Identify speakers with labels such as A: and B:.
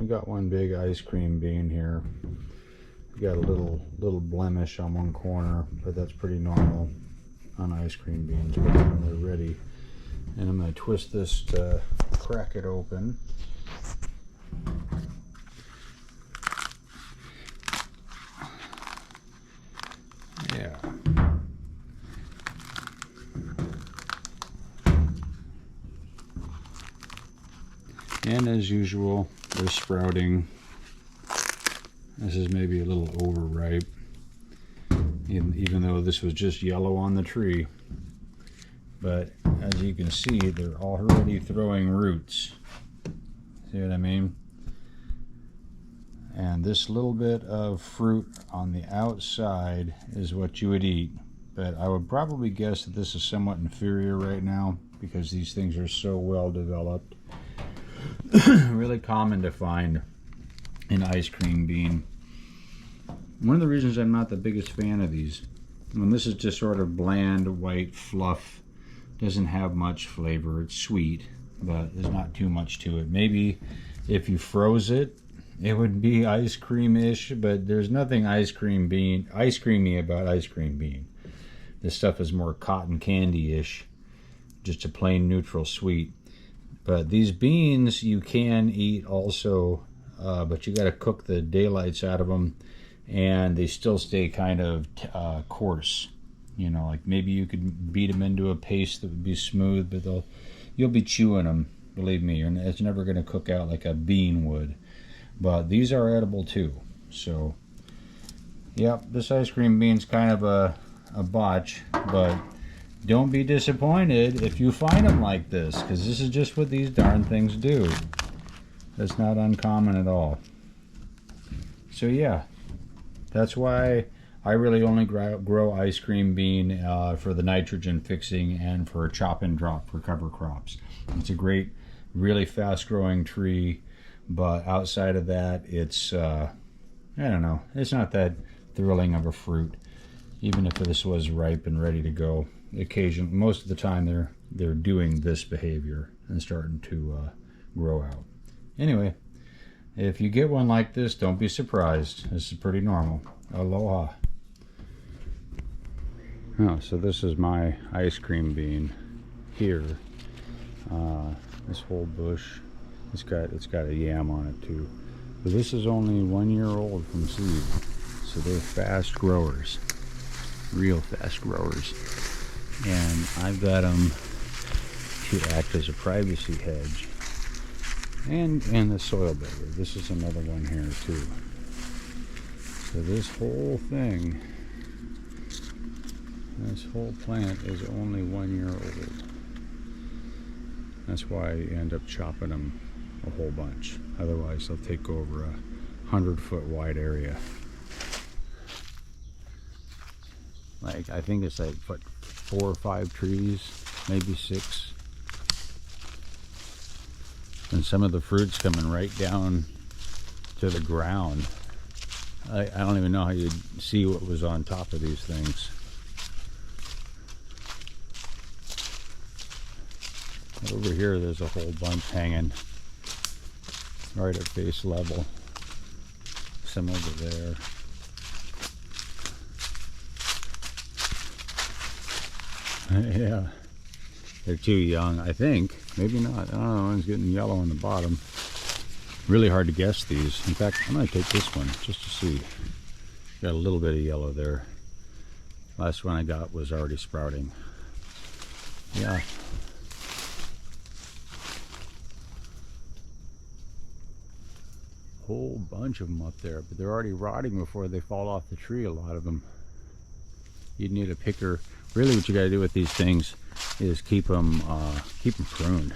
A: we got one big ice cream bean here. We got a little blemish on one corner, but that's pretty normal on ice cream beans when they're ready. And I'm going to twist this to crack it open. Yeah. And as usual, they're sprouting. This is maybe a little overripe, even though this was just yellow on the tree. But as you can see, they're already throwing roots. See what I mean? And this little bit of fruit on the outside is what you would eat. But I would probably guess that this is somewhat inferior right now because these things are so well developed. Really common to find an ice cream bean. One of the reasons I'm not the biggest fan of these, and this is just sort of bland white fluff, doesn't have much flavor. It's sweet, but there's not too much to it. Maybe if you froze it, it would be ice cream-ish, but there's nothing ice creamy about ice cream bean. This stuff is more cotton candy-ish, just a plain neutral sweet. But these beans you can eat also, but you got to cook the daylights out of them, and they still stay kind of coarse. You know, like maybe you could beat them into a paste that would be smooth, but you'll be chewing them, believe me, and it's never going to cook out like a bean would. But these are edible too. So, yeah, this ice cream bean's kind of a botch, but don't be disappointed if you find them like this, because this is just what these darn things do. That's not uncommon at all. So yeah, that's why I really only grow ice cream bean for the nitrogen fixing and for chop and drop for cover crops. It's a great, really fast growing tree, but outside of that, it's, I don't know, it's not that thrilling of a fruit. Even if this was ripe and ready to go, most of the time they're doing this behavior and starting to grow out. Anyway, if you get one like this, don't be surprised. This is pretty normal. Aloha. Oh, so this is my ice cream bean here. This whole bush, it's got a yam on it too. But this is only 1 year old from seed, so they're fast growers, real fast growers. And I've got them to act as a privacy hedge and the soil barrier. This is another one here too. So this whole thing, this whole plant is only 1 year old. That's why I end up chopping them a whole bunch. Otherwise they'll take over a 100-foot wide area. Like, I think it's like, what, 4 or 5 trees, maybe 6. And some of the fruit's coming right down to the ground. I don't even know how you'd see what was on top of these things. But over here, there's a whole bunch hanging right at face level. Some over there. Yeah, they're too young, I think. Maybe not. I don't know. One's getting yellow on the bottom. Really hard to guess these. In fact, I'm going to take this one just to see. Got a little bit of yellow there. Last one I got was already sprouting. Yeah. Whole bunch of them up there, but they're already rotting before they fall off the tree, a lot of them. You'd need a picker. Really what you got to do with these things is keep them pruned.